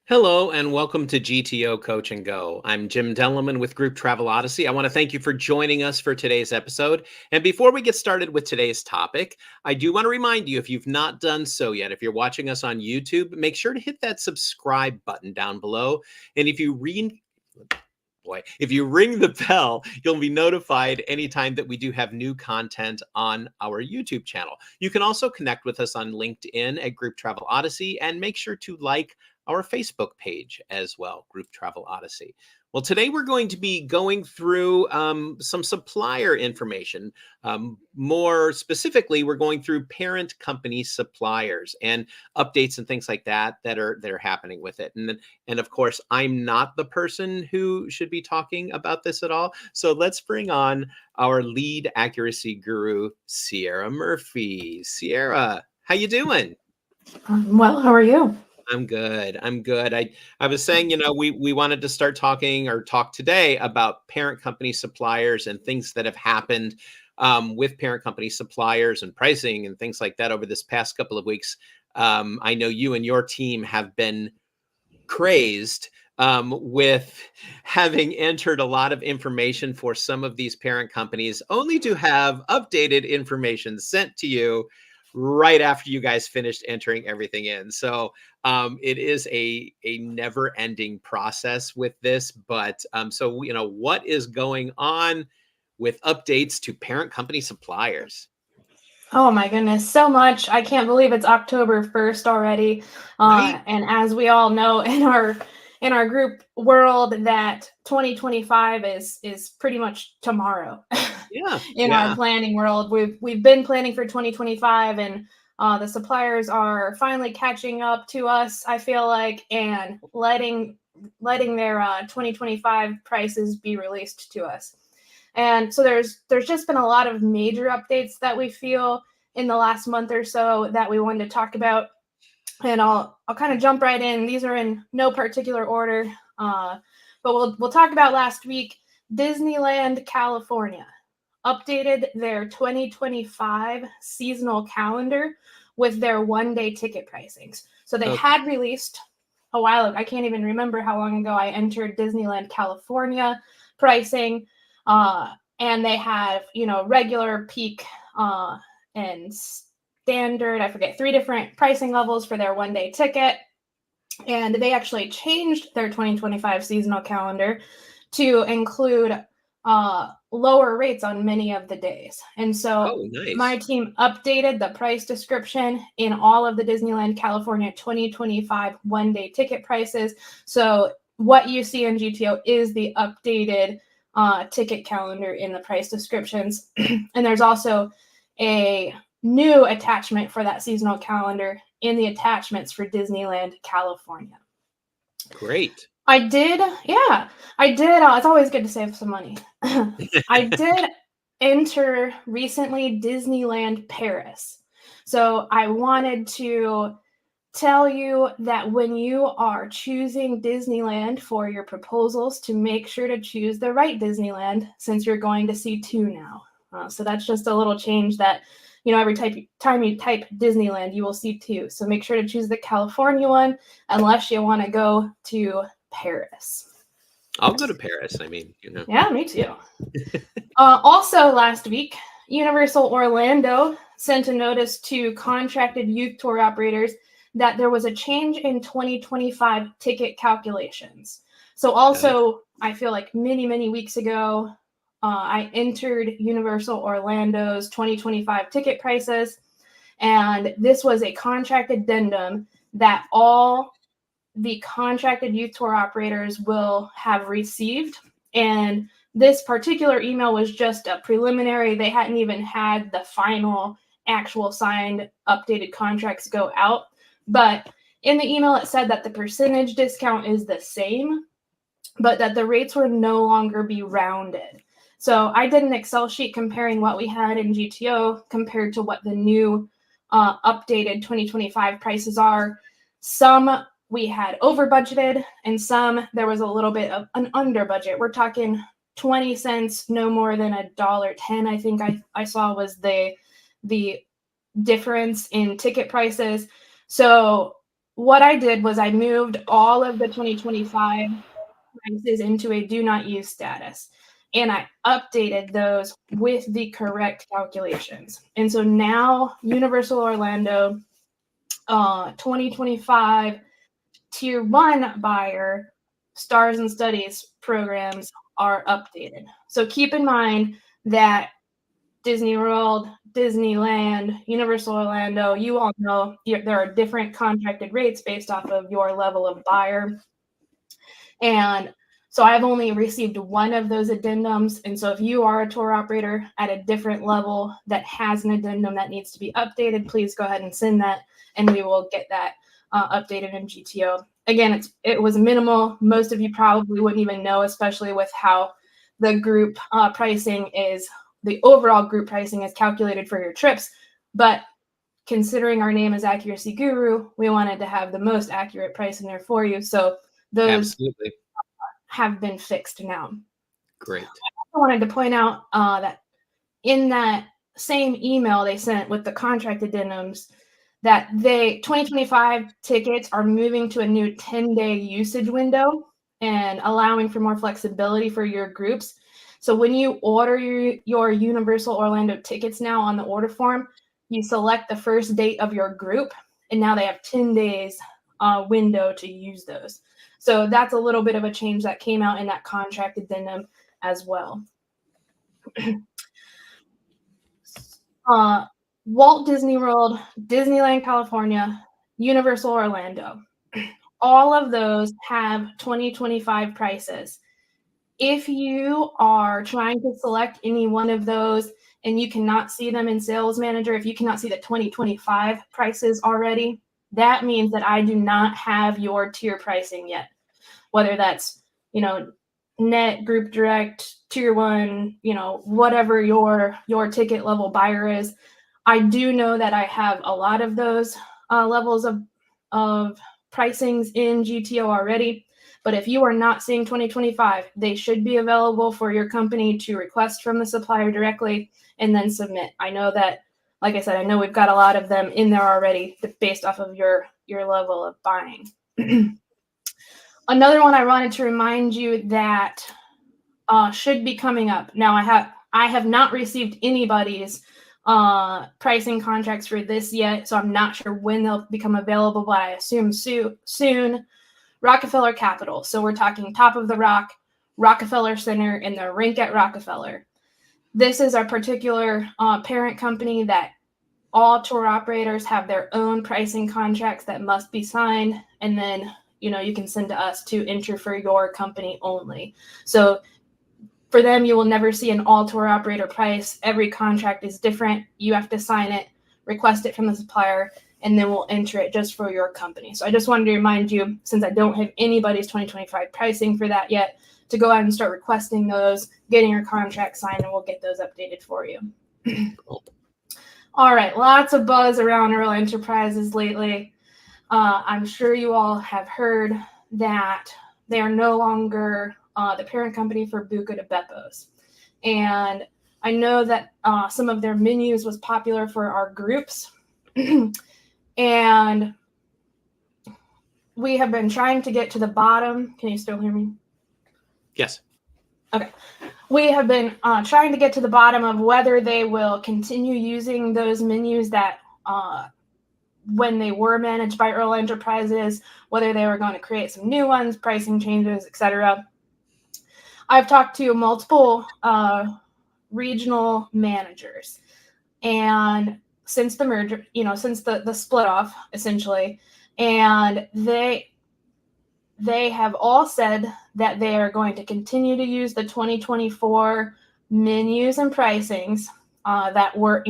Hello and welcome to GTO Coach and Go. I'm Jim Dellerman with Group Travel Odyssey. I want to thank you for joining us for today's episode. And before we get started with today's topic, I do want to remind you, if you've not done so yet, if you're watching us on YouTube, make sure to hit that subscribe button down below. And if you ring the bell, you'll be notified anytime that we do have new content on our YouTube channel. You can also connect with us on LinkedIn at Group Travel Odyssey, and make sure to like our Facebook page as well, Group Travel Odyssey. Well, today we're going to be going through some supplier information. More specifically, we're going through parent company suppliers and updates and things like that that are happening with it. And of course, I'm not the person who should be talking about this at all. So let's bring on our lead accuracy guru, Sierra Murphy. Sierra, how you doing? Well, how are you? I'm good. I'm good. I was saying, we wanted to start talking or talk today about parent company suppliers and things that have happened with parent company suppliers and pricing and things like that over this past couple of weeks. I know you and your team have been crazed with having entered a lot of information for some of these parent companies, only to have updated information sent to you right after you guys finished entering everything in. So it is a never ending process with this. But so, what is going on with updates to parent company suppliers? Oh my goodness, so much. I can't believe it's October 1st already. Right? And as we all know in our group world that 2025 is pretty much tomorrow. Yeah. In our Yeah. planning world, we've been planning for 2025, and the suppliers are finally catching up to us, I feel like, and letting their 2025 prices be released to us. And so there's just been a lot of major updates that we feel in the last month or so that we wanted to talk about. And I'll kind of jump right in. These are in no particular order, but we'll talk about last week. Disneyland California updated their 2025 seasonal calendar with their one-day ticket pricings. So they Okay. had released a while ago. I can't even remember how long ago I entered Disneyland California pricing. And they have, regular, peak, and standard. I forget, 3 different pricing levels for their one-day ticket. And they actually changed their 2025 seasonal calendar to include lower rates on many of the days. And so Oh, my nice. team updated the price description in all of the Disneyland California 2025 one-day ticket prices. So what you see in GTO is the updated ticket calendar in the price descriptions. And there's also a new attachment for that seasonal calendar in the attachments for Disneyland California. Great. I did, yeah, I did. It's always good to save some money. I did enter recently Disneyland Paris. So I wanted to tell you that when you are choosing Disneyland for your proposals, to make sure to choose the right Disneyland, since you're going to see 2 now. So that's just a little change that, every time you type Disneyland, you will see 2. So make sure to choose the California one unless you want to go to Paris. I'll go to Paris. Yeah, me too. Also last week, Universal Orlando sent a notice to contracted youth tour operators that there was a change in 2025 ticket calculations. So also, I feel like many weeks ago, I entered Universal Orlando's 2025 ticket prices, and this was a contract addendum that all the contracted youth tour operators will have received. And this particular email was just a preliminary. They hadn't even had the final actual signed updated contracts go out. But in the email, it said that the percentage discount is the same, but that the rates will no longer be rounded. So I did an Excel sheet comparing what we had in GTO compared to what the new updated 2025 prices are. Some we had over budgeted, and some there was a little bit of an under budget. We're talking 20 cents, no more than $1.10. I think I saw was the difference in ticket prices. So what I did was I moved all of the 2025 prices into a do not use status. And I updated those with the correct calculations. And so now Universal Orlando 2025 tier 1 buyer stars and studies programs are updated. So keep in mind that Disney World, Disneyland, Universal Orlando, you all know there are different contracted rates based off of your level of buyer. And so I've only received one of those addendums. And so if you are a tour operator at a different level that has an addendum that needs to be updated, please go ahead and send that, and we will get that updated in GTO. Again, it was minimal. Most of you probably wouldn't even know, especially with how the group pricing is, the overall group pricing is calculated for your trips. But considering our name is Accuracy Guru, we wanted to have the most accurate price in there for you. So those Absolutely. have been fixed now. Great. I wanted to point out that in that same email they sent with the contract addendums, that 2025 tickets are moving to a new 10-day usage window and allowing for more flexibility for your groups. So when you order your Universal Orlando tickets now on the order form, you select the first date of your group, and now they have 10 days window to use those. So that's a little bit of a change that came out in that contract addendum as well. Walt Disney World, Disneyland California, Universal Orlando. All of those have 2025 prices. If you are trying to select any one of those and you cannot see them in Sales Manager, if you cannot see the 2025 prices already, that means that I do not have your tier pricing yet. Whether that's, net, group direct, tier 1, whatever your ticket level buyer is. I do know that I have a lot of those levels of pricings in GTO already. But if you are not seeing 2025, they should be available for your company to request from the supplier directly and then submit. I know that, like I said, I know we've got a lot of them in there already based off of your level of buying. Another one I wanted to remind you that should be coming up. Now I have not received anybody's pricing contracts for this yet, so I'm not sure when they'll become available, but I assume soon. Rockefeller Capital. So we're talking Top of the Rock, Rockefeller Center, and the Rink at Rockefeller. This is our particular parent company that all tour operators have their own pricing contracts that must be signed, and then you can send to us to enter for your company only. So for them, you will never see an all tour operator price. Every contract is different. You have to sign it, request it from the supplier, and then we'll enter it just for your company. So I just wanted to remind you, since I don't have anybody's 2025 pricing for that yet, to go ahead and start requesting those, getting your contract signed, and we'll get those updated for you. Cool. All right, lots of buzz around Earl Enterprises lately. I'm sure you all have heard that they are no longer the parent company for Buca de Beppo's. And I know that some of their menus was popular for our groups. And we have been trying to get to the bottom. Can you still hear me? Yes. Okay. We have been trying to get to the bottom of whether they will continue using those menus that when they were managed by Earl Enterprises, whether they were going to create some new ones, pricing changes, etc. I've talked to multiple regional managers, and since the merger, since the split off, essentially, and they have all said that they are going to continue to use the 2024 menus and pricings that were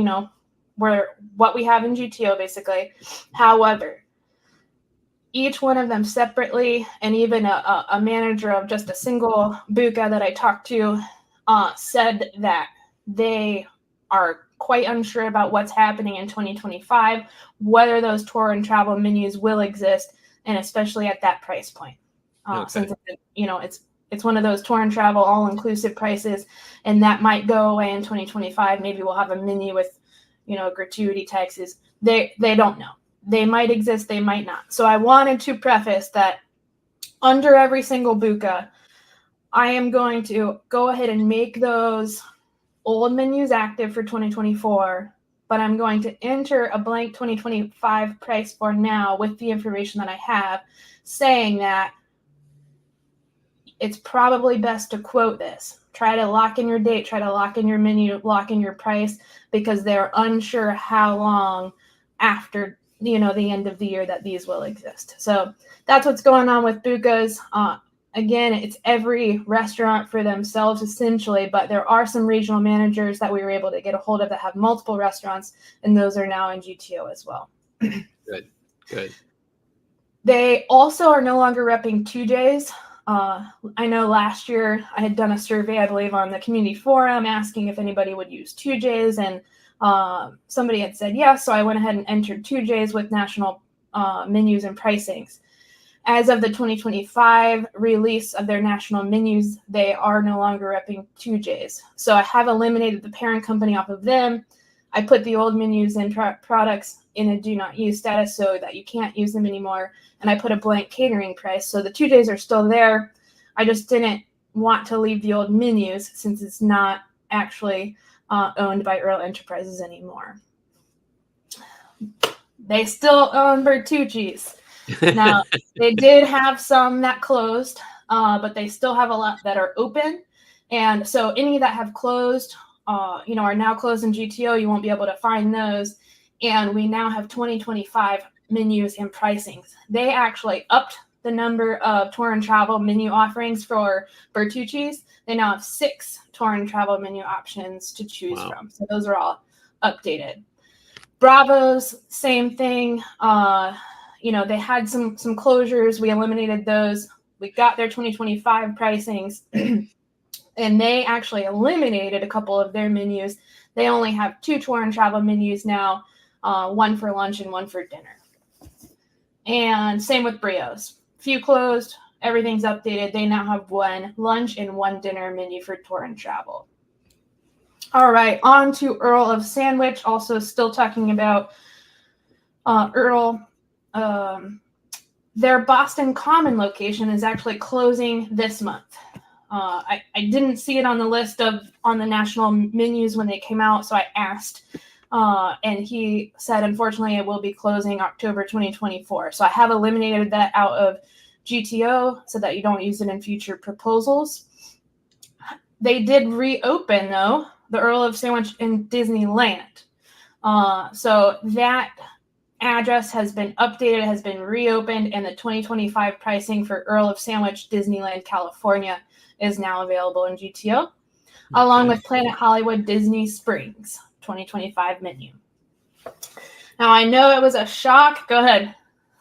what we have in GTO, basically. However, each one of them separately, and even a manager of just a single Buca that I talked to said that they are quite unsure about what's happening in 2025, whether those tour and travel menus will exist, and especially at that price point. Since it's one of those tour and travel all-inclusive prices, and that might go away in 2025. Maybe we'll have a menu with gratuity taxes. They don't know. They might exist, they might not. So I wanted to preface that under every single Buka, I am going to go ahead and make those old menus active for 2024, but I'm going to enter a blank 2025 price for now with the information that I have, saying that it's probably best to quote this. Try to lock in your date, try to lock in your menu, lock in your price, because they're unsure how long after the end of the year that these will exist. So that's what's going on with Bukas. Again, it's every restaurant for themselves essentially, but there are some regional managers that we were able to get a hold of that have multiple restaurants, and those are now in GTO as well. Good. They also are no longer repping 2Js. I know last year I had done a survey, I believe, on the community forum asking if anybody would use 2Js, and somebody had said yes, so I went ahead and entered 2Js with national menus and pricings. As of the 2025 release of their national menus, they are no longer repping 2Js. So I have eliminated the parent company off of them. I put the old menus and products in a do not use status so that you can't use them anymore. And I put a blank catering price. So the 2Js are still there. I just didn't want to leave the old menus since it's not actually owned by Earl Enterprises anymore. They still own Bertucci's. Now, they did have some that closed, but they still have a lot that are open. And so any that have closed, are now closed in GTO, you won't be able to find those. And we now have 2025 menus and pricings. They actually upped the number of tour and travel menu offerings for Bertucci's. They now have 6 tour and travel menu options to choose from. So those are all updated. Bravo's, same thing. They had some closures. We eliminated those. We got their 2025 pricings, and they actually eliminated a couple of their menus. They only have 2 tour and travel menus now, one for lunch and one for dinner. And same with Brio's. Few closed, everything's updated. They now have 1 lunch and 1 dinner menu for tour and travel. All right, on to Earl of Sandwich. Also still talking about Earl. Their Boston Common location is actually closing this month. I didn't see it on the list on the national menus when they came out, so I asked, and he said, unfortunately, it will be closing October 2024. So I have eliminated that out of GTO so that you don't use it in future proposals. They did reopen, though, the Earl of Sandwich in Disneyland. So that address has been updated, has been reopened, and the 2025 pricing for Earl of Sandwich Disneyland California is now available in GTO, along with Planet Hollywood Disney Springs 2025 menu. Now, I know it was a shock. Go ahead.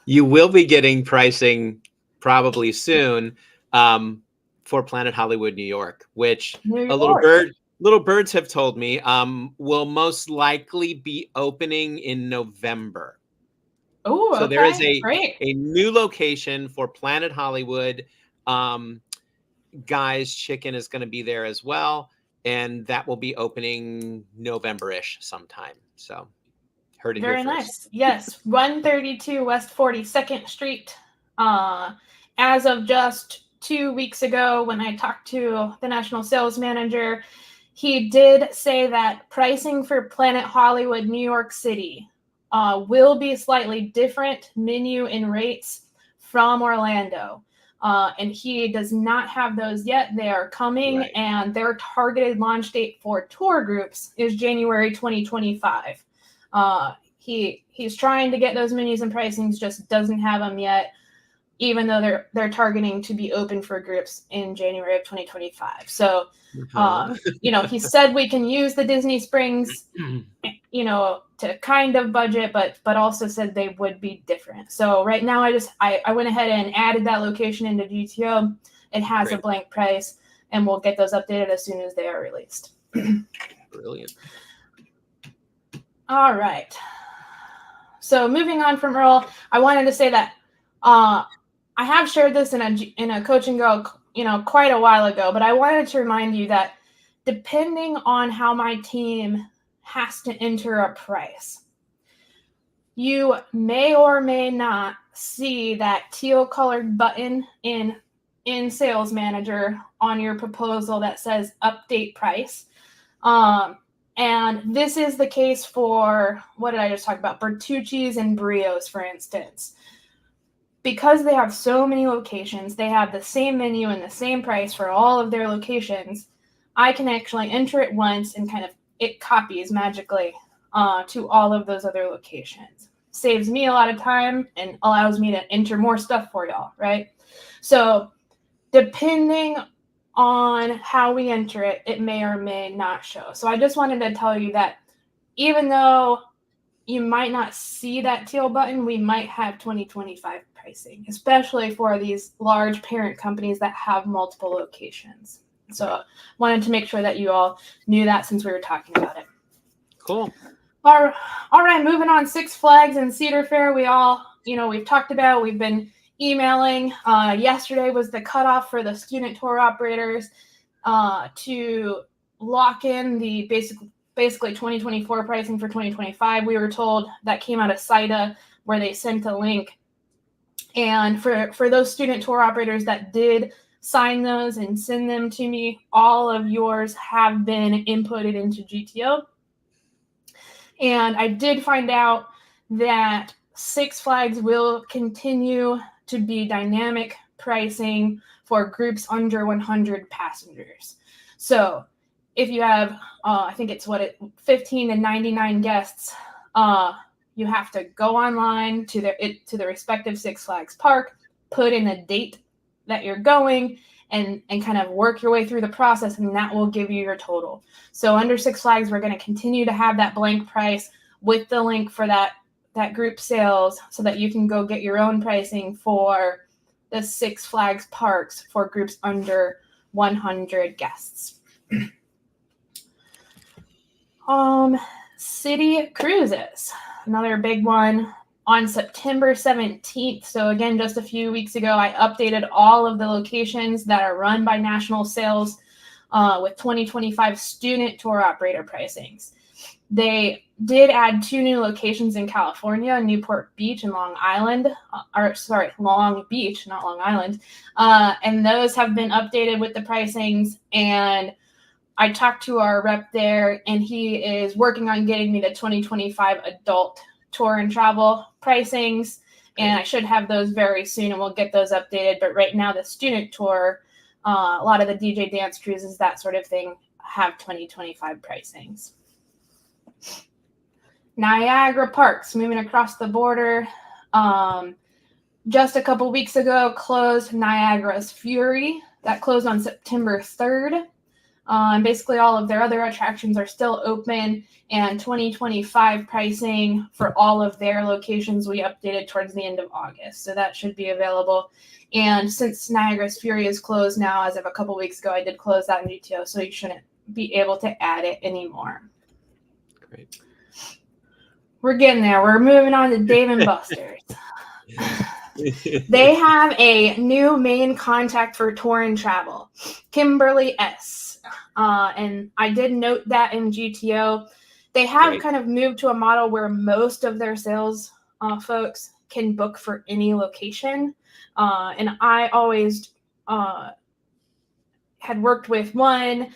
You will be getting pricing probably soon for Planet Hollywood New York, which Little Birds have told me will most likely be opening in November. Oh, so okay. There is Great. a new location for Planet Hollywood. Guy's Chicken is going to be there as well, and that will be opening November-ish sometime. So heard it Very here nice. first. Yes, 132 West 42nd Street. As of just 2 weeks ago, when I talked to the national sales manager, he did say that pricing for Planet Hollywood New York City will be slightly different menu and rates from Orlando. And he does not have those yet. They are coming, right. And their targeted launch date for tour groups is January 2025. He's trying to get those menus and pricings, just doesn't have them yet, even though they're targeting to be open for groups in January of 2025. So, he said we can use the Disney Springs, to kind of budget, but also said they would be different. So right now I went ahead and added that location into GTO. It has a blank price, and we'll get those updated as soon as they are released. Brilliant. All right. So moving on from Earl, I wanted to say that I have shared this in a Coach and Go, quite a while ago, but I wanted to remind you that depending on how my team has to enter a price, you may or may not see that teal colored button in Sales Manager on your proposal that says update price. And this is the case for, what did I just talk about? Bertucci's and Brios, for instance. Because they have so many locations, they have the same menu and the same price for all of their locations. I can actually enter it once and kind of it copies magically to all of those other locations. Saves me a lot of time and allows me to enter more stuff for y'all, right? So depending on how we enter it, it may or may not show. So I just wanted to tell you that even though you might not see that teal button, we might have 2025 pricing, especially for these large parent companies that have multiple locations. So wanted to make sure that you all knew that since we were talking about it. Cool. All right, moving on. Six Flags and Cedar Fair, we've talked about, we've been emailing. Yesterday was the cutoff for the student tour operators to lock in the basically 2024 pricing for 2025. We were told that came out of CIDA, where they sent a link. And for those student tour operators that did sign those and send them to me, all of yours have been inputted into GTO. And I did find out that Six Flags will continue to be dynamic pricing for groups under 100 passengers. So if you have, I think it's 15 to 99 guests, you have to go online to the respective Six Flags park, put in a date that you're going, and kind of work your way through the process, and that will give you your total. So under Six Flags, we're going to continue to have that blank price with the link for that group sales so that you can go get your own pricing for the Six Flags parks for groups under 100 guests. City cruises, another big one. On September 17th, so again, just a few weeks ago, I updated all of the locations that are run by National Sales with 2025 student tour operator pricings. They did add 2 new locations in California, Newport Beach and Long Beach, not Long Island. And those have been updated with the pricings. And I talked to our rep there, and he is working on getting me the 2025 adult tour and travel pricings, and I should have those very soon, and we'll get those updated. But right now, the student tour, a lot of the DJ dance cruises, that sort of thing, have 2025 pricings. Niagara Parks, moving across the border. Just a couple weeks ago, closed Niagara's Fury. That closed on September 3rd. Basically, all of their other attractions are still open, and 2025 pricing for all of their locations we updated towards the end of August. So that should be available. And since Niagara's Fury is closed now, as of a couple weeks ago, I did close that in GTO, so you shouldn't be able to add it anymore. Great. We're getting there. We're moving on to Dave & Buster's. They have a new main contact for tour and travel, Kimberly S. And I did note that in GTO. They have kind of moved to a model where most of their sales folks can book for any location. And I always had worked with one,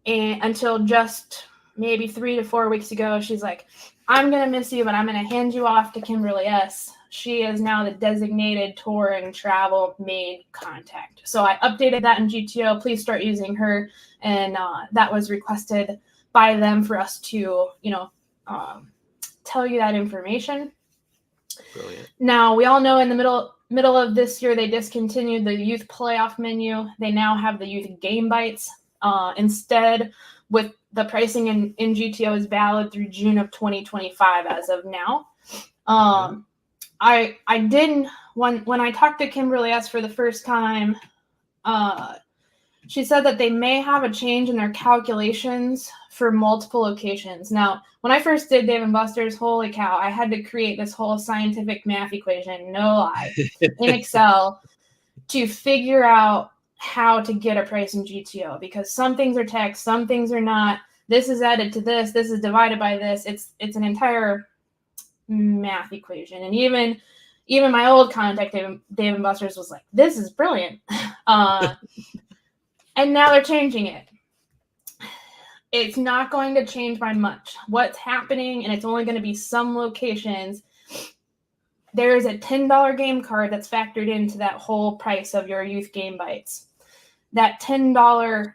and until just maybe 3 to 4 weeks ago, she's like, I'm going to miss you, but I'm going to hand you off to Kimberly S. She is now the designated tour and travel main contact. So I updated that in GTO. Please start using her. And that was requested by them for us to, tell you that information. Brilliant. Now, we all know in the middle of this year, they discontinued the youth playoff menu. They now have the youth game bites. Instead, with the pricing in GTO is valid through June of 2025 as of now. I didn't, when I talked to Kimberly S. for the first time, she said that they may have a change in their calculations for multiple locations. Now, when I first did Dave & Buster's, holy cow, I had to create this whole scientific math equation, no lie, in Excel to figure out how to get a price in GTO, because some things are text, some things are not. This is added to this is divided by this. It's an entire math equation. And even my old contact, Dave and Buster's, was like, this is brilliant. And now they're changing it. It's not going to change by much. What's happening, and it's only going to be some locations, there is a $10 game card that's factored into that whole price of your youth game bites. That $10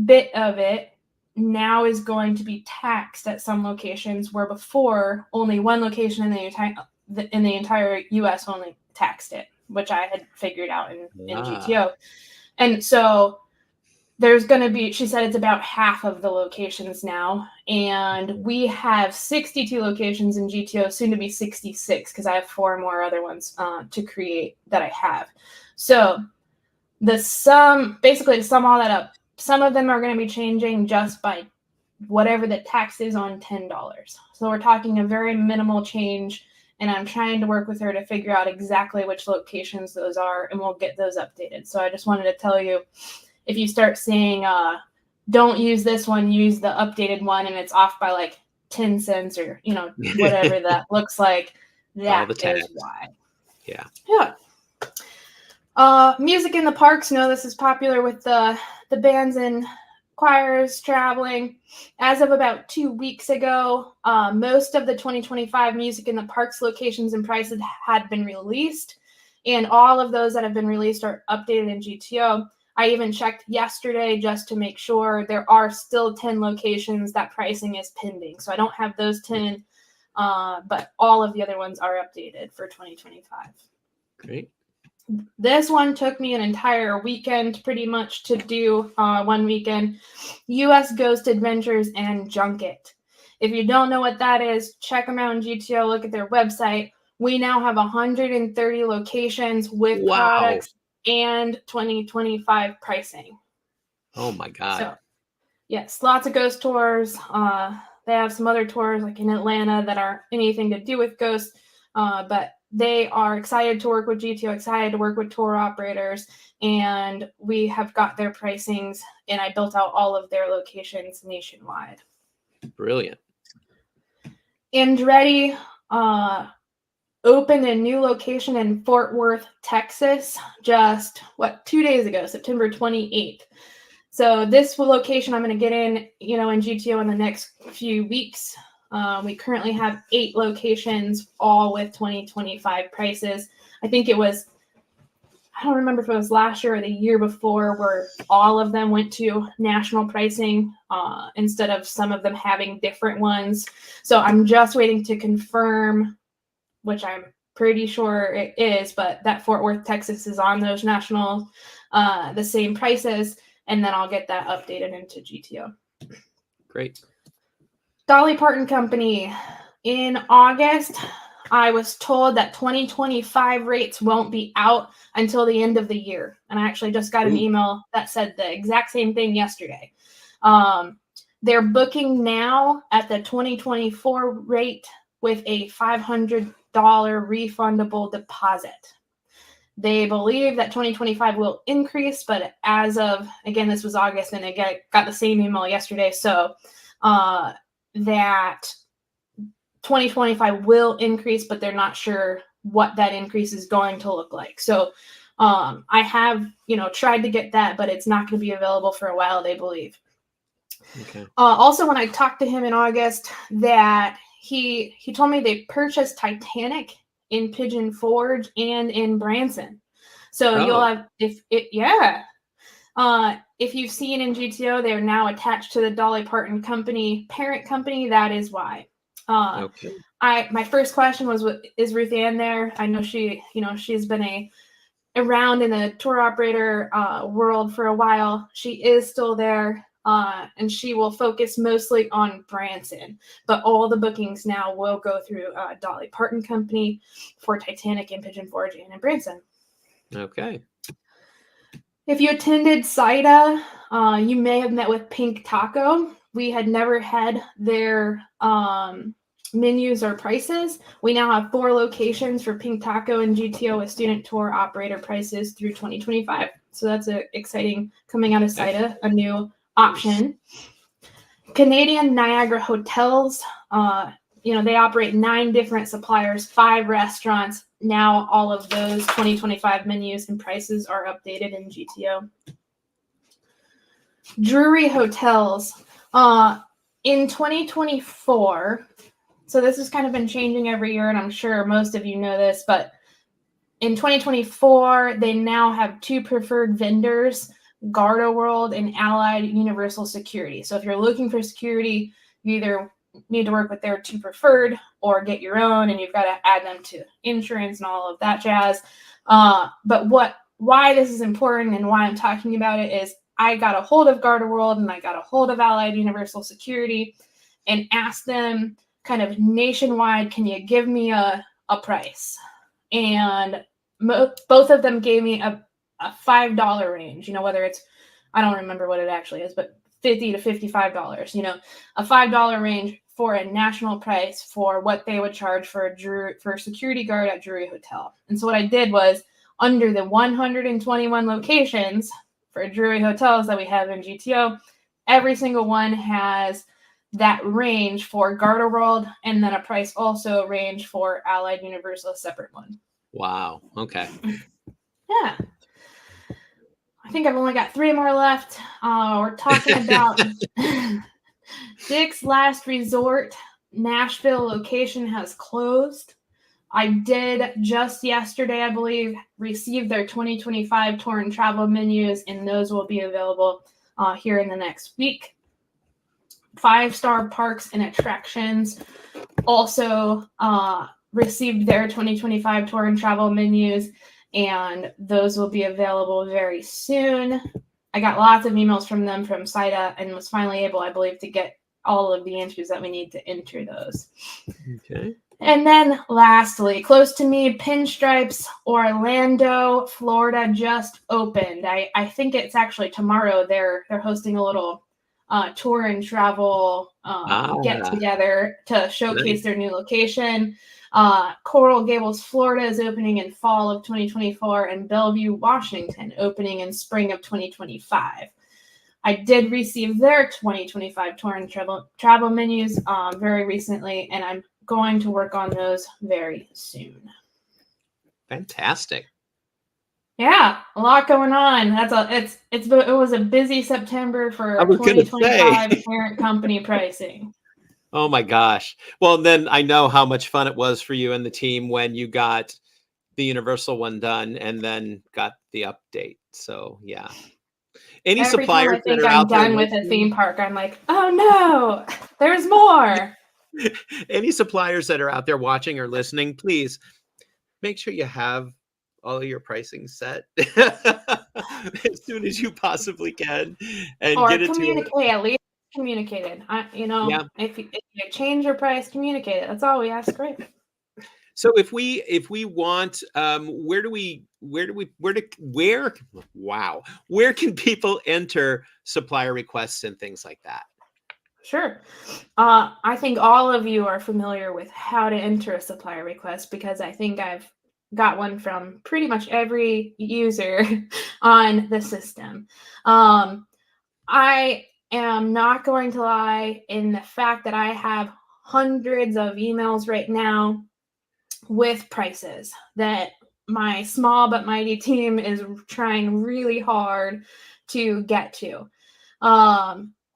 bit of it now is going to be taxed at some locations, where before only one location in the entire US only taxed it, which I had figured out in GTO. And so there's going to be, she said it's about half of the locations now. And we have 62 locations in GTO, soon to be 66, because I have 4 more other ones to create that I have. So basically to sum all that up, some of them are going to be changing just by whatever the tax is on $10. So we're talking a very minimal change, and I'm trying to work with her to figure out exactly which locations those are, and we'll get those updated. So I just wanted to tell you, if you start seeing, don't use this one, use the updated one, and it's off by like 10 cents or, whatever that looks like, that is why. Yeah. Music in the parks. No, this is popular with the bands and choirs traveling. As of about 2 weeks ago, most of the 2025 Music in the Parks locations and prices had been released, and all of those that have been released are updated in GTO. I even checked yesterday just to make sure. There are still 10 locations that pricing is pending. So I don't have those 10, but all of the other ones are updated for 2025. Great. This one took me an entire weekend pretty much to do, one weekend. US Ghost Adventures and Junket. If you don't know what that is, check them out in GTO, look at their website. We now have 130 locations with products and 2025 pricing. Oh my God. So, yes, lots of ghost tours. They have some other tours like in Atlanta that aren't anything to do with ghosts, but they are excited to work with GTO, excited to work with tour operators, and we have got their pricings, and I built out all of their locations nationwide. Brilliant. Andretti opened a new location in Fort Worth, Texas, just 2 days ago, September 28th. So this location I'm going to get in GTO in the next few weeks. We currently have 8 locations, all with 2025 prices. I think it was, I don't remember if it was last year or the year before, where all of them went to national pricing instead of some of them having different ones. So I'm just waiting to confirm, which I'm pretty sure it is, but that Fort Worth, Texas is on those national, the same prices, and then I'll get that updated into GTO. Great. Dolly Parton Company. In August, I was told that 2025 rates won't be out until the end of the year. And I actually just got an email that said the exact same thing yesterday. They're booking now at the 2024 rate with a $500 refundable deposit. They believe that 2025 will increase, but as of, again, this was August, and I got the same email yesterday. So that 2025 will increase, but they're not sure what that increase is going to look like. So I have, tried to get that, but it's not going to be available for a while, they believe. Okay. Also, when I talked to him in August, that he told me they purchased Titanic in Pigeon Forge and in Branson. So you'll have, if you've seen in GTO, they're now attached to the Dolly Parton Company parent company. That is why. Okay. My first question was, is Ruth Ann there? I know she's been around in the tour operator world for a while. She is still there. And she will focus mostly on Branson, but all the bookings now will go through Dolly Parton Company for Titanic and Pigeon Forge and in Branson. Okay. If you attended CIDA, you may have met with Pink Taco. We had never had their menus or prices. We now have 4 locations for Pink Taco and GTO with student tour operator prices through 2025. So that's exciting coming out of CIDA, a new option. Canadian Niagara Hotels. they operate 9 different suppliers, 5 restaurants. Now all of those 2025 menus and prices are updated in GTO. Drury Hotels. In 2024, so this has kind of been changing every year, and I'm sure most of you know this, but in 2024, they now have 2 preferred vendors, GardaWorld and Allied Universal Security. So if you're looking for security, you either need to work with their 2 preferred or get your own, and you've got to add them to insurance and all of that jazz. But why this is important and why I'm talking about it is I got a hold of GardaWorld and I got a hold of Allied Universal Security and asked them kind of nationwide, can you give me a price? And both of them gave me a $5 range, whether it's, I don't remember what it actually is, but $50 to $55, a $5 range for a national price for what they would charge for a security guard at Drury Hotel. And so what I did was, under the 121 locations for Drury Hotels that we have in GTO, every single one has that range for GardaWorld, and then a price also range for Allied Universal, a separate one. Wow. Okay. Yeah. I think I've only got 3 more left. We're talking about Dick's Last Resort Nashville location has closed. I did just yesterday, I believe, receive their 2025 tour and travel menus, and those will be available here in the next week. 5-Star Parks and Attractions also received their 2025 tour and travel menus, and those will be available very soon. I got lots of emails from them from SIDA and was finally able, I believe, to get all of the answers that we need to enter those. Okay. And then lastly, close to me, Pinstripes Orlando, Florida just opened. I think it's actually tomorrow. They're hosting a little tour and travel get together to showcase their new location. Coral Gables, Florida is opening in fall of 2024, and Bellevue, Washington opening in spring of 2025. I did receive their 2025 tour and travel menus very recently, and I'm going to work on those very soon. Fantastic. Yeah, a lot going on. It was a busy September for 2025 parent company pricing. Oh my gosh. Well, then I know how much fun it was for you and the team when you got the Universal one done and then got the update. So yeah. Any Every suppliers time I think that are I'm out there done with a theme park, I'm like, oh no, there's more. Any suppliers that are out there watching or listening, please make sure you have all of your pricing set as soon as you possibly can, and or get it communicate. to At least communicated. Yeah. If you change your price, communicate it. That's all we ask. Great. So if we want, where can people enter supplier requests and things like that? Sure. I think all of you are familiar with how to enter a supplier request, because I think I've got one from pretty much every user on the system. I am not going to lie in the fact that I have hundreds of emails right now with prices that my small but mighty team is trying really hard to get to.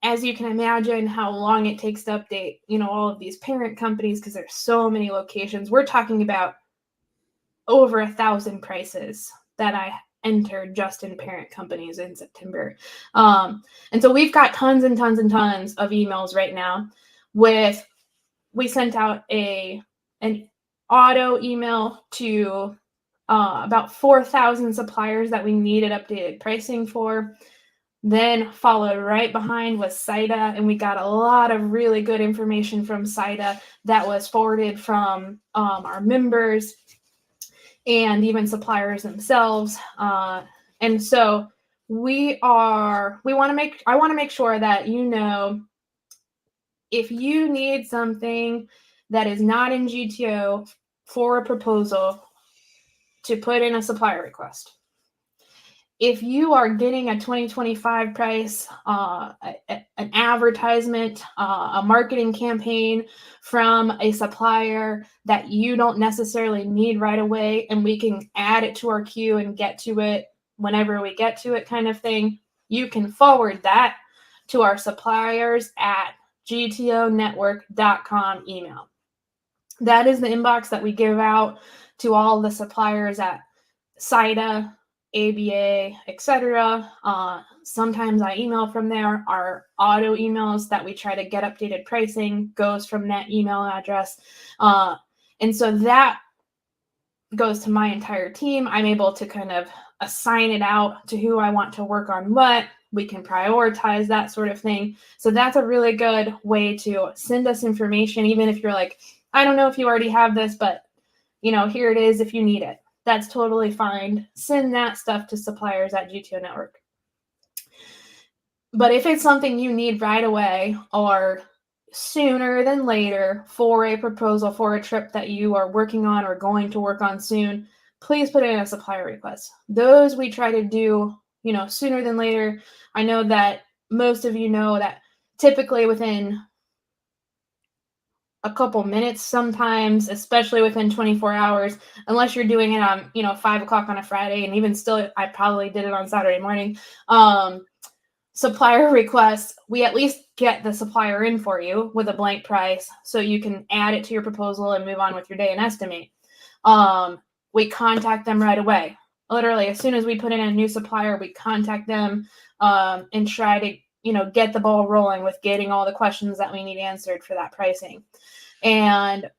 As you can imagine how long it takes to update, all of these parent companies, because there's so many locations. We're talking about over 1,000 prices that I entered just in parent companies in September. And so we've got tons and tons and tons of emails right now we sent out an auto email to about 4,000 suppliers that we needed updated pricing for. Then followed right behind was SIDA, and we got a lot of really good information from SIDA that was forwarded from our members and even suppliers themselves. And so I want to make sure that if you need something that is not in GTO for a proposal, to put in a supplier request. if you are getting a 2025 price, an advertisement, a marketing campaign from a supplier that you don't necessarily need right away, and we can add it to our queue and get to it whenever we get to it kind of thing, you can forward that to our suppliers at gtonetwork.com email. That is the inbox that we give out to all the suppliers at CIDA, ABA, etc. Sometimes I email from there. Our auto emails that we try to get updated pricing goes from that email address. And so that goes to my entire team. I'm able to kind of assign it out to who I want to work on what. We can prioritize that sort of thing. So that's a really good way to send us information, even if you're like, I don't know if you already have this, but here it is if you need it. That's totally fine. Send that stuff to suppliers at GTO Network. But if it's something you need right away or sooner than later for a proposal for a trip that you are working on or going to work on soon, please put in a supplier request. Those we try to do, sooner than later. I know that most of you know that typically within a couple minutes, sometimes, especially within 24 hours, unless you're doing it on, 5 o'clock on a Friday. And even still, I probably did it on Saturday morning. Supplier requests, we at least get the supplier in for you with a blank price so you can add it to your proposal and move on with your day and estimate. We contact them right away. Literally, as soon as we put in a new supplier, we contact them and try to get the ball rolling with getting all the questions that we need answered for that pricing. And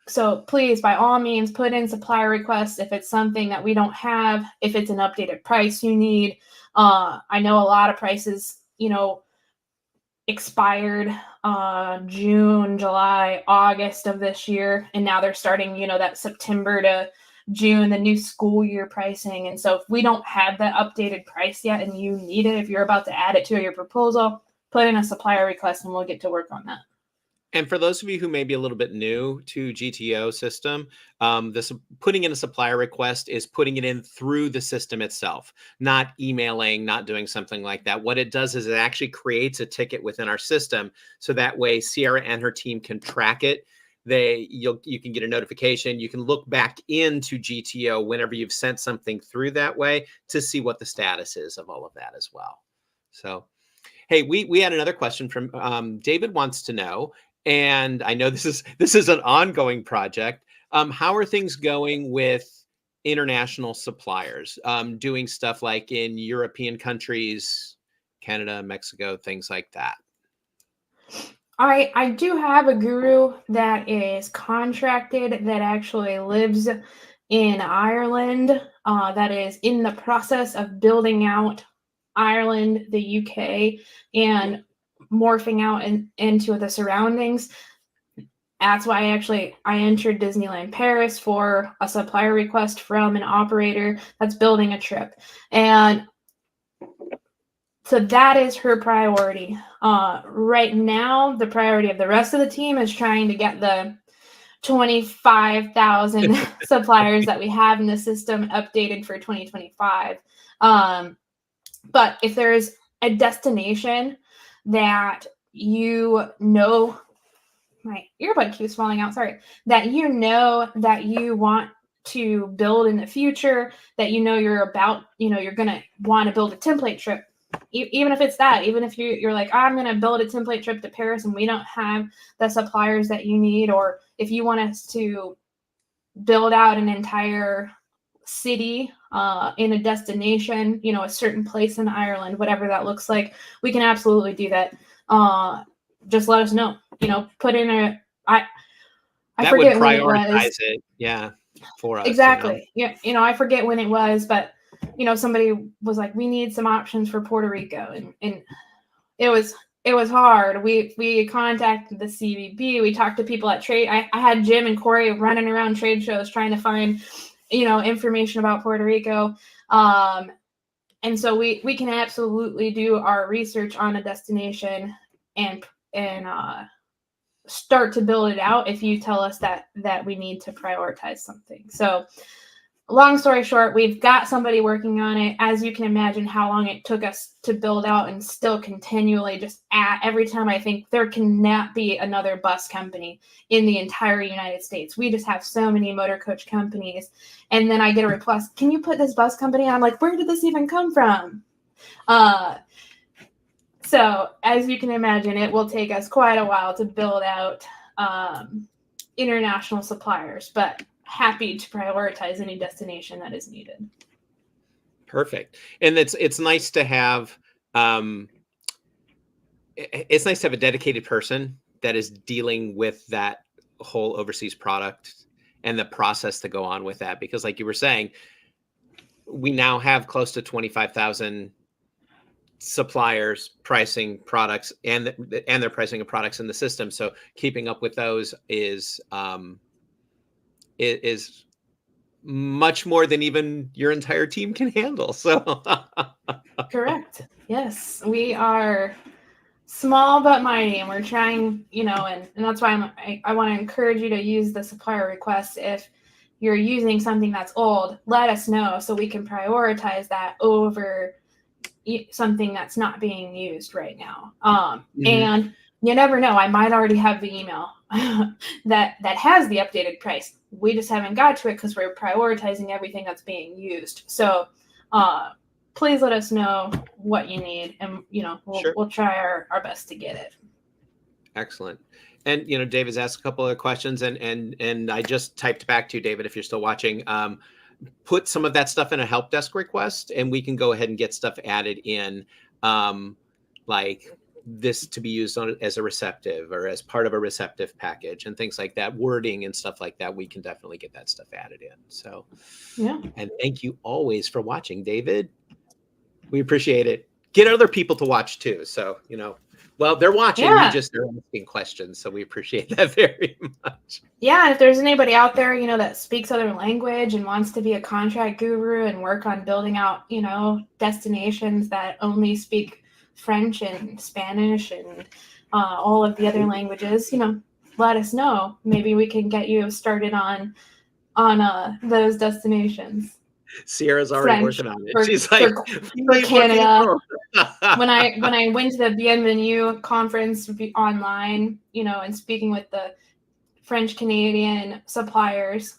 so please, by all means, put in supplier requests if it's something that we don't have, if it's an updated price you need. I know a lot of prices, expired June, July, August of this year, and now they're starting, that September to June, the new school year pricing. And so if we don't have that updated price yet and you need it, if you're about to add it to your proposal, put in a supplier request and we'll get to work on that. And for those of you who may be a little bit new to GTO system, this putting in a supplier request is putting it in through the system itself, not emailing, not doing something like that. What it does is it actually creates a ticket within our system, so that way Sierra and her team can track it. You can get a notification. You can look back into GTO whenever you've sent something through that way to see what the status is of all of that as well. So, hey, we had another question from David wants to know. And I know this is an ongoing project. How are things going with international suppliers, doing stuff like in European countries, Canada, Mexico, things like that? I do have a guru that is contracted that actually lives in Ireland, that is in the process of building out Ireland, the UK, and morphing out into the surroundings. That's why I entered Disneyland Paris for a supplier request from an operator that's building a trip. And so that is her priority. Right now, the priority of the rest of the team is trying to get the 25,000 suppliers that we have in the system updated for 2025. But if there's a destination that my earbud keeps falling out, sorry, that that you want to build in the future, that you're about, you're going to want to build a template trip, even if it's that, even if you're like, I'm going to build a template trip to Paris and we don't have the suppliers that you need, or if you want us to build out an entire city in a destination, a certain place in Ireland, whatever that looks like, we can absolutely do that. Just let us know, put in I that forget would prioritize when it was. it. Yeah. For us. Exactly. Yeah. I forget when it was, but somebody was like, we need some options for Puerto Rico. And it was hard. We contacted the CVB. We talked to people at trade. I had Jim and Corey running around trade shows trying to find, information about Puerto Rico. And so we can absolutely do our research on a destination and start to build it out if you tell us that we need to prioritize something. So long story short, we've got somebody working on it. As you can imagine how long it took us to build out, and still continually just every time I think there cannot be another bus company in the entire United States. We just have so many motor coach companies. And then I get a request, can you put this bus company on? I'm like, where did this even come from? So as you can imagine, it will take us quite a while to build out international suppliers, but happy to prioritize any destination that is needed. Perfect. And it's nice to have it's nice to have a dedicated person that is dealing with that whole overseas product and the process to go on with that, because like you were saying, we now have close to 25,000 suppliers pricing products and their pricing of products in the system. So keeping up with those is much more than even your entire team can handle. So correct. Yes, we are small but mighty, and we're trying, and that's why I want to encourage you to use the supplier request. If you're using something that's old, let us know so we can prioritize that over something that's not being used right now. And you never know, I might already have the email that has the updated price. We just haven't got to it because we're prioritizing everything that's being used. So please let us know what you need, and we'll try our best to get it. Excellent. And David's asked a couple of questions, and I just typed back to you, David, if you're still watching. Put some of that stuff in a help desk request, and we can go ahead and get stuff added in, like this to be used as a receptive or as part of a receptive package and things like that, wording and stuff like that. We can definitely get that stuff added in. So, yeah. And thank you always for watching, David. We appreciate it. Get other people to watch too. So, well, they're watching. Yeah. We just are asking questions. So we appreciate that very much. Yeah. And if there's anybody out there, that speaks other language and wants to be a contract guru and work on building out, destinations that only speak French and Spanish and all of the other languages, let us know. Maybe we can get you started on those destinations. Sierra's already working on it. She's like, for Canada. when I went to the Bienvenue conference online, and speaking with the French Canadian suppliers,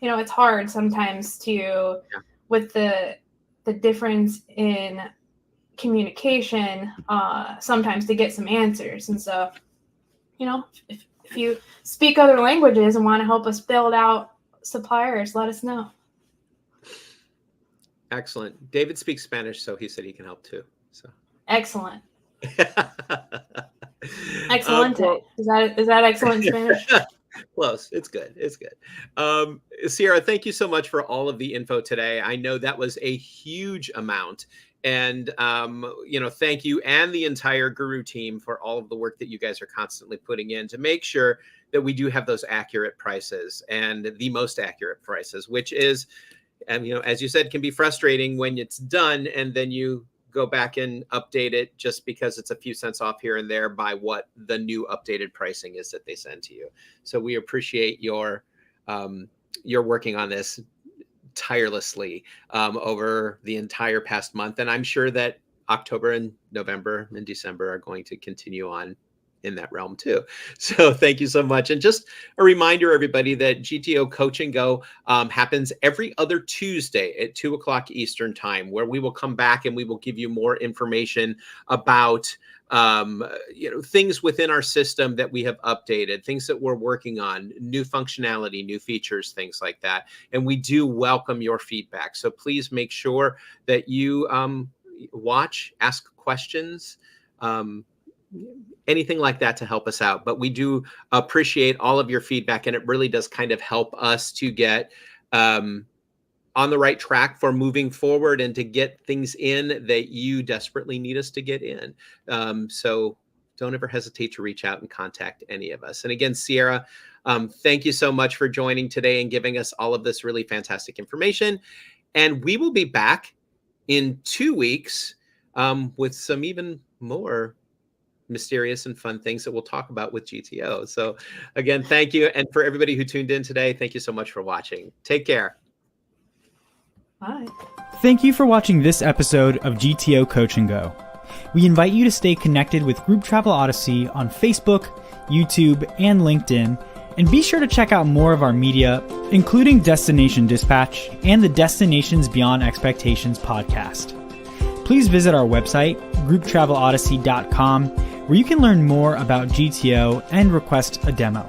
it's hard sometimes to, with the difference in communication, sometimes to get some answers. And so, if you speak other languages and want to help us build out suppliers, let us know. Excellent. David speaks Spanish, so he said he can help too. So excellent. Excelente. Is that excellent Spanish? Close. It's good. It's good. Sierra, thank you so much for all of the info today. I know that was a huge amount. And, thank you and the entire Guru team for all of the work that you guys are constantly putting in to make sure that we do have those accurate prices and the most accurate prices, which is, as you said, can be frustrating when it's done and then you go back and update it just because it's a few cents off here and there by what the new updated pricing is that they send to you. So we appreciate your working on this tirelessly over the entire past month. And I'm sure that October and November and December are going to continue on in that realm too. So thank you so much. And just a reminder, everybody, that GTO Coach and Go happens every other Tuesday at 2:00 Eastern time, where we will come back and we will give you more information about things within our system that we have updated, things that we're working on, new functionality, new features, things like that. And we do welcome your feedback. So please make sure that you watch, ask questions, anything like that to help us out. But we do appreciate all of your feedback, and it really does kind of help us to get on the right track for moving forward and to get things in that you desperately need us to get in. So don't ever hesitate to reach out and contact any of us. And again, Sierra, thank you so much for joining today and giving us all of this really fantastic information. And we will be back in 2 weeks with some even more mysterious and fun things that we'll talk about with GTO. So again, thank you. And for everybody who tuned in today, thank you so much for watching. Take care. Bye. Thank you for watching this episode of GTO Coach and Go. We invite you to stay connected with Group Travel Odyssey on Facebook, YouTube, and LinkedIn, and be sure to check out more of our media, including Destination Dispatch and the Destinations Beyond Expectations podcast. Please visit our website, grouptravelodyssey.com, where you can learn more about GTO and request a demo.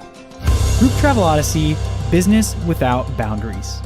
Group Travel Odyssey, business without boundaries.